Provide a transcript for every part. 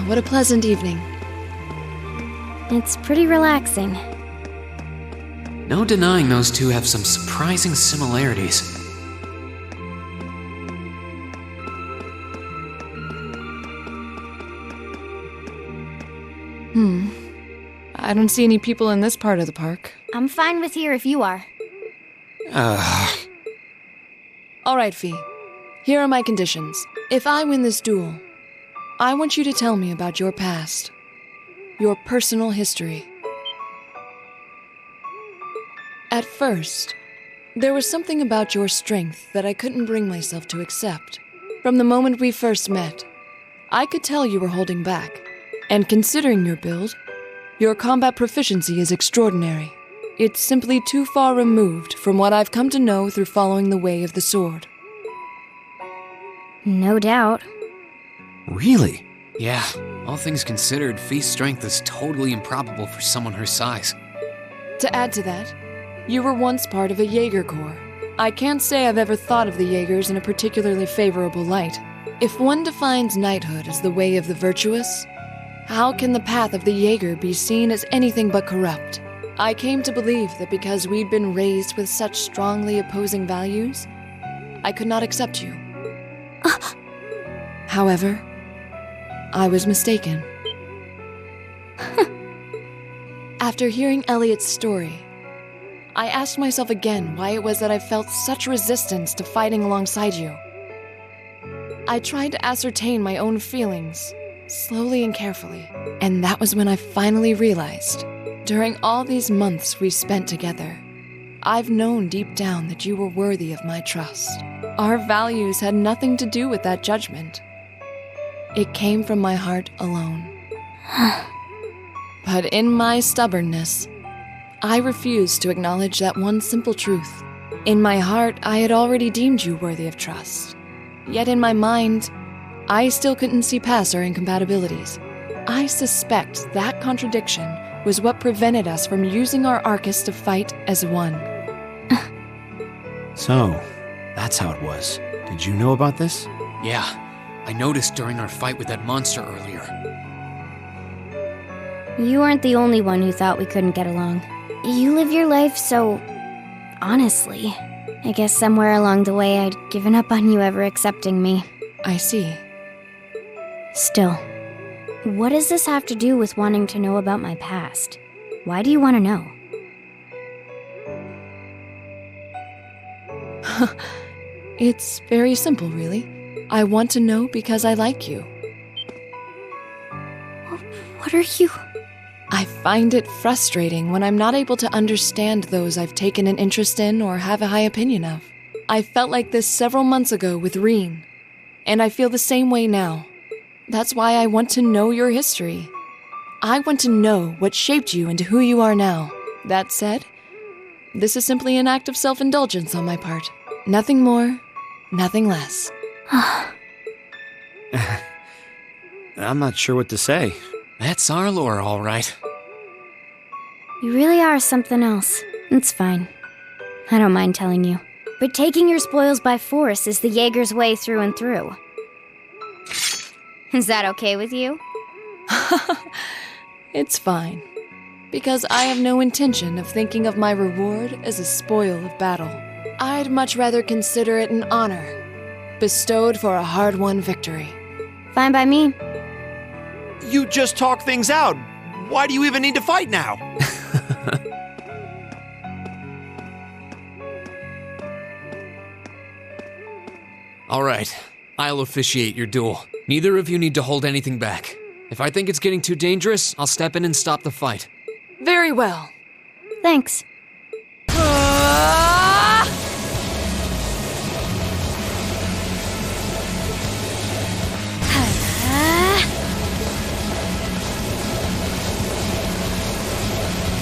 What a pleasant evening. It's pretty relaxing. No denying those two have some surprising similarities. I don't see any people in this part of the park. I'm fine with here if you are. All right, Fee. Here are my conditions. If I win this duel, I want you to tell me about your past. Your personal history. At first, there was something about your strength that I couldn't bring myself to accept. From the moment we first met, I could tell you were holding back. And considering your build, your combat proficiency is extraordinary. It's simply too far removed from what I've come to know through following the way of the sword. No doubt. Really? Yeah, all things considered, Fee's strength is totally improbable for someone her size. To add to that, you were once part of a Jaeger Corps. I can't say I've ever thought of the Jaegers in a particularly favorable light. If one defines knighthood as the way of the virtuous, how can the path of the Jaeger be seen as anything but corrupt? I came to believe that because we'd been raised with such strongly opposing values, I could not accept you. However, I was mistaken. After hearing Elliot's story, I asked myself again why it was that I felt such resistance to fighting alongside you. I tried to ascertain my own feelings, slowly and carefully, and that was when I finally realized, during all these months we spent together, I've known deep down that you were worthy of my trust. Our values had nothing to do with that judgment. It came from my heart alone. But in my stubbornness, I refused to acknowledge that one simple truth. In my heart, I had already deemed you worthy of trust. Yet in my mind, I still couldn't see past our incompatibilities. I suspect that contradiction was what prevented us from using our Arcus to fight as one. So, that's how it was. Did you know about this? Yeah, I noticed during our fight with that monster earlier. You weren't the only one who thought we couldn't get along. You live your life so... honestly. I guess somewhere along the way I'd given up on you ever accepting me. I see. Still, what does this have to do with wanting to know about my past? Why do you want to know? It's very simple, really. I want to know because I like you. What are you... I find it frustrating when I'm not able to understand those I've taken an interest in or have a high opinion of. I felt like this several months ago with Reen, and I feel the same way now. That's why I want to know your history. I want to know what shaped you into who you are now. That said, this is simply an act of self-indulgence on my part. Nothing more, nothing less. I'm not sure what to say. That's Arlor, all right. You really are something else. It's fine. I don't mind telling you. But taking your spoils by force is the Jaeger's way through and through. Is that okay with you? It's fine. Because I have no intention of thinking of my reward as a spoil of battle. I'd much rather consider it an honor, bestowed for a hard-won victory. Fine by me. You just talk things out. Why do you even need to fight now? All right, I'll officiate your duel. Neither of you need to hold anything back. If I think it's getting too dangerous, I'll step in and stop the fight. Very well. Thanks.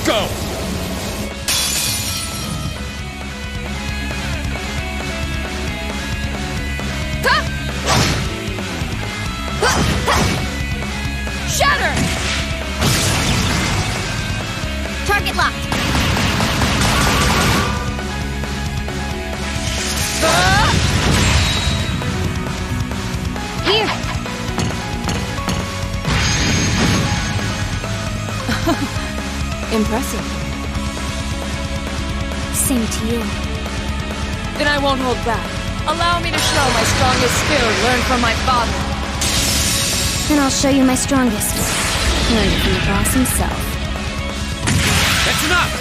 Go! Shatter! Target locked. Here. Impressive. Same to you. Then I won't hold back. Allow me to show my strongest skill learned from my father. Then I'll show you my strongest. Learned it from the boss himself. That's enough!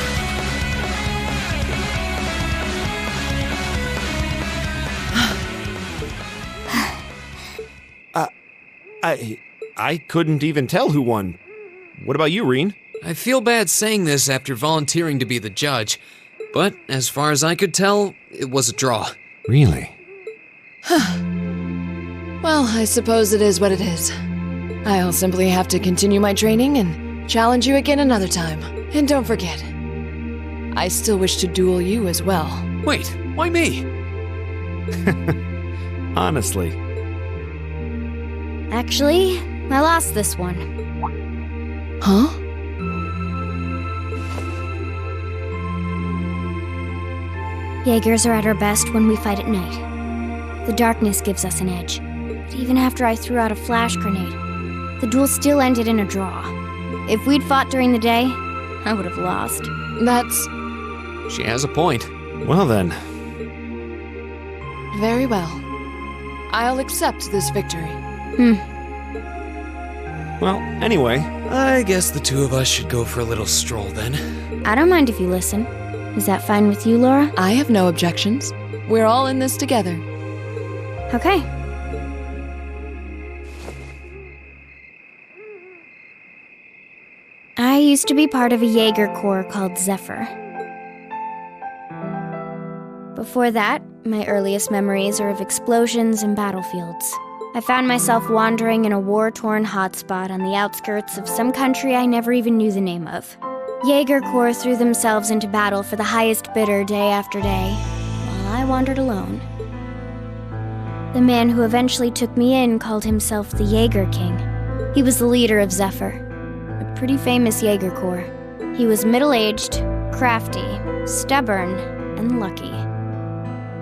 I couldn't even tell who won. What about you, Reen? I feel bad saying this after volunteering to be the judge, but as far as I could tell, it was a draw. Really? Well, I suppose it is what it is. I'll simply have to continue my training and challenge you again another time. And don't forget, I still wish to duel you as well. Wait, why me? Honestly. Actually, I lost this one. Huh? Jaegers are at our best when we fight at night. The darkness gives us an edge. But even after I threw out a flash grenade, the duel still ended in a draw. If we'd fought during the day, I would have lost. That's She has a point. Well then. very well. I'll accept this victory. Well, anyway. I guess the two of us should go for a little stroll then. I don't mind if you listen. Is that fine with you, Laura? I have no objections. We're all in this together. Okay. I used to be part of a Jaeger Corps called Zephyr. Before that, my earliest memories are of explosions and battlefields. I found myself wandering in a war-torn hotspot on the outskirts of some country I never even knew the name of. Jaeger Corps threw themselves into battle for the highest bidder day after day, while I wandered alone. The man who eventually took me in called himself the Jaeger King. He was the leader of Zephyr, a pretty famous Jaeger Corps. He was middle-aged, crafty, stubborn, and lucky.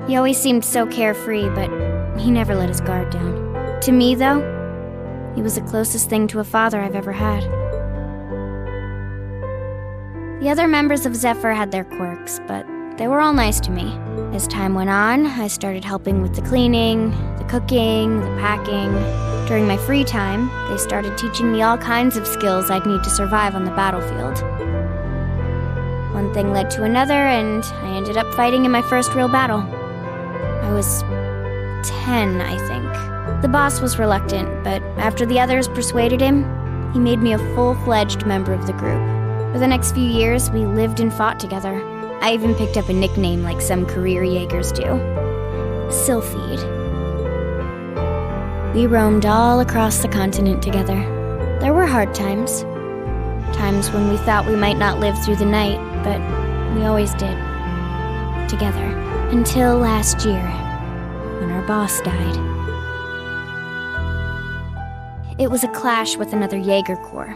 He always seemed so carefree, but he never let his guard down. To me, though, he was the closest thing to a father I've ever had. The other members of Zephyr had their quirks, but they were all nice to me. As time went on, I started helping with the cleaning, the cooking, the packing. During my free time, they started teaching me all kinds of skills I'd need to survive on the battlefield. One thing led to another, and I ended up fighting in my first real battle. I was 10, I think. The boss was reluctant, but after the others persuaded him, he made me a full-fledged member of the group. For the next few years, we lived and fought together. I even picked up a nickname like some career Jaegers do. Sylphide. We roamed all across the continent together. There were hard times. Times when we thought we might not live through the night, but we always did. Together. Until last year, when our boss died. It was a clash with another Jaeger Corps,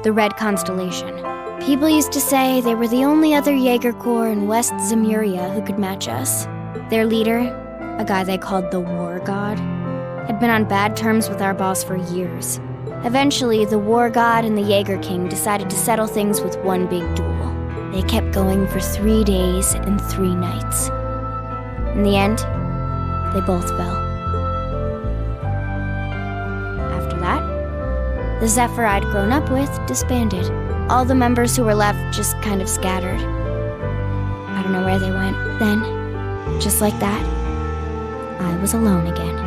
the Red Constellation. People used to say they were the only other Jaeger Corps in West Zemuria who could match us. Their leader, a guy they called the War God, had been on bad terms with our boss for years. Eventually, the War God and the Jaeger King decided to settle things with one big duel. They kept going for 3 days and 3 nights. In the end, they both fell. After that, the Zephyr I'd grown up with disbanded. All the members who were left just kind of scattered. I don't know where they went. Then, just like that, I was alone again.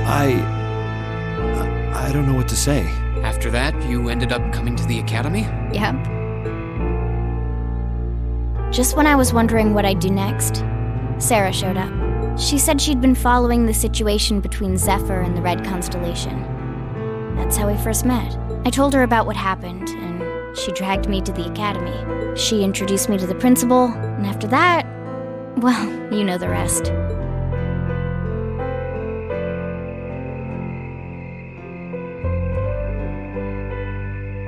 I don't know what to say. After that, you ended up coming to the academy? Yep. Just when I was wondering what I'd do next, Sarah showed up. She said she'd been following the situation between Zephyr and the Red Constellation. That's how we first met. I told her about what happened, and she dragged me to the academy. She introduced me to the principal, and after that, well, you know the rest.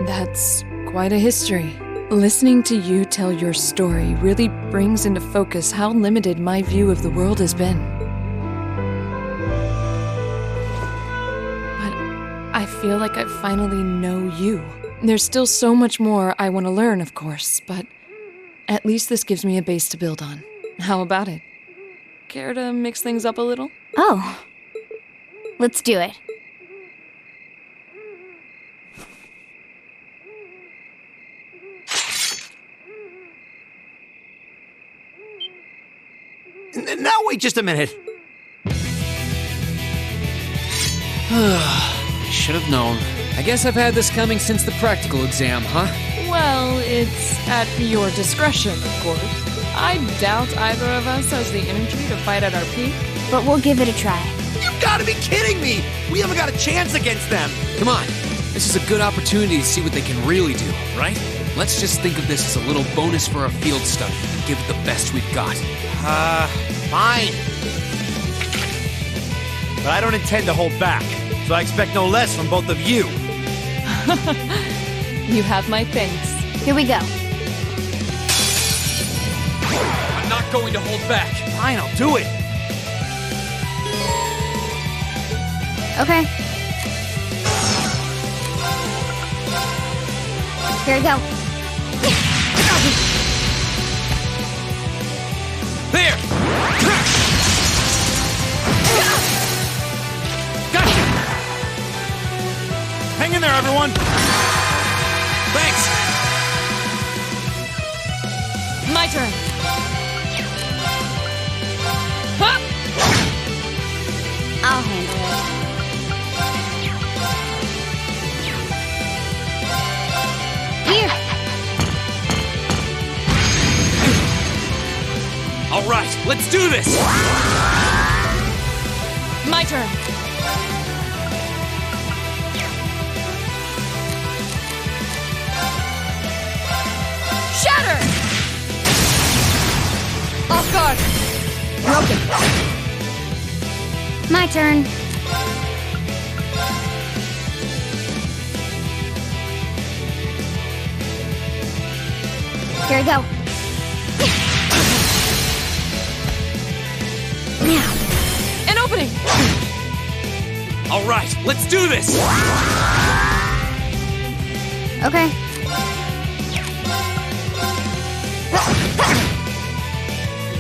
That's quite a history. Listening to you tell your story really brings into focus how limited my view of the world has been. But I feel like I finally know you. There's still so much more I want to learn, of course, but at least this gives me a base to build on. How about it? Care to mix things up a little? Oh, let's do it. Now wait just a minute. Should have known. I guess I've had this coming since the practical exam, huh? Well, it's at your discretion, of course. I doubt either of us has the energy to fight at our peak. But we'll give it a try. You've got to be kidding me! We haven't got a chance against them! Come on. This is a good opportunity to see what they can really do, right? Let's just think of this as a little bonus for our field study and give it the best we've got. Fine. But I don't intend to hold back, so I expect no less from both of you. You have my thanks. Here we go. I'm not going to hold back. Fine, I'll do it. Okay. Here we go. There! Gotcha! Hang in there, everyone! Thanks! My turn. Huh? I'll handle it. Here. All right, let's do this! My turn. Shatter! Off guard. Broken. My turn. Here we go. Now. An opening. All right, let's do this! Okay.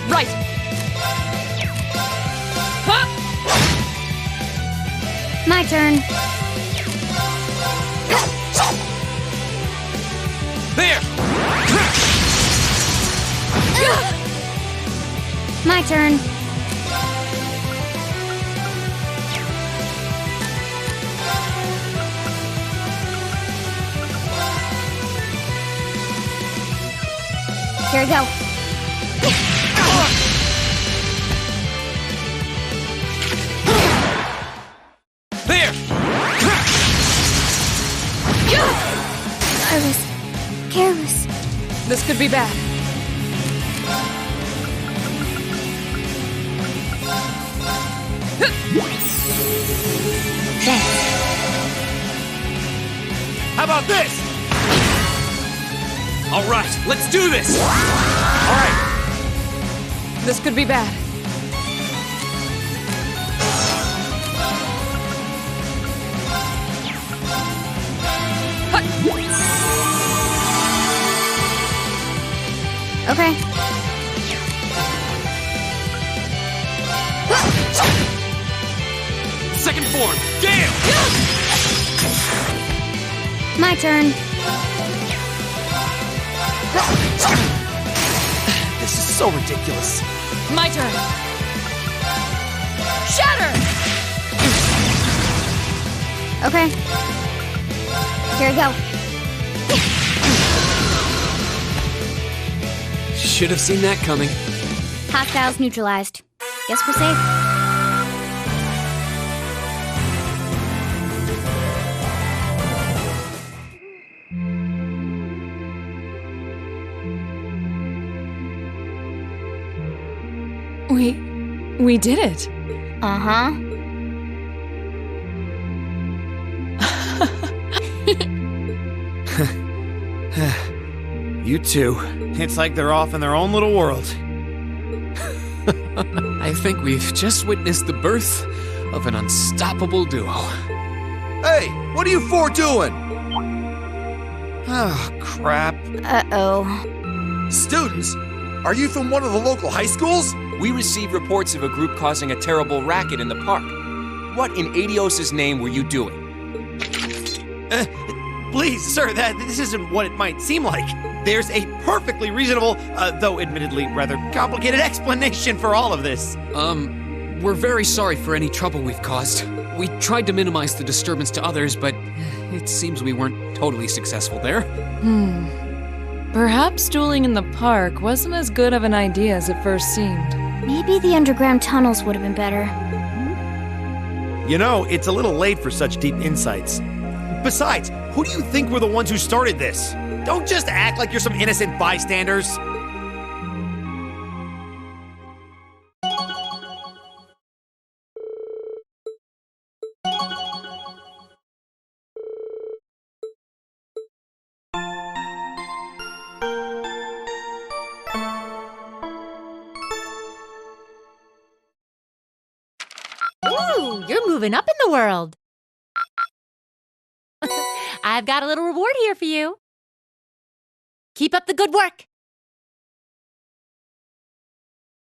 Right. Huh? My turn. There! My My turn. Here we go. There! I was careless. This could be bad. Thanks. How about this? All right, let's do this! All right. This could be bad. Okay. Second form, Gale! My turn. This is so ridiculous. My turn. Shatter! Okay. Here we go. Should have seen that coming. Hostiles neutralized. Guess we're safe. We did it. Uh-huh. You two. It's like they're off in their own little world. I think we've just witnessed the birth of an unstoppable duo. Hey, what are you four doing? Oh, crap. Uh-oh. Students, are you from one of the local high schools? We received reports of a group causing a terrible racket in the park. What in Adios' name were you doing? Please, sir, this isn't what it might seem like. There's a perfectly reasonable, though admittedly rather complicated explanation for all of this. We're very sorry for any trouble we've caused. We tried to minimize the disturbance to others, but it seems we weren't totally successful there. Perhaps dueling in the park wasn't as good of an idea as it first seemed. Maybe the underground tunnels would have been better. You know, it's a little late for such deep insights. Besides, who do you think were the ones who started this? Don't just act like you're some innocent bystanders. Ooh, you're moving up in the world. I've got a little reward here for you. Keep up the good work.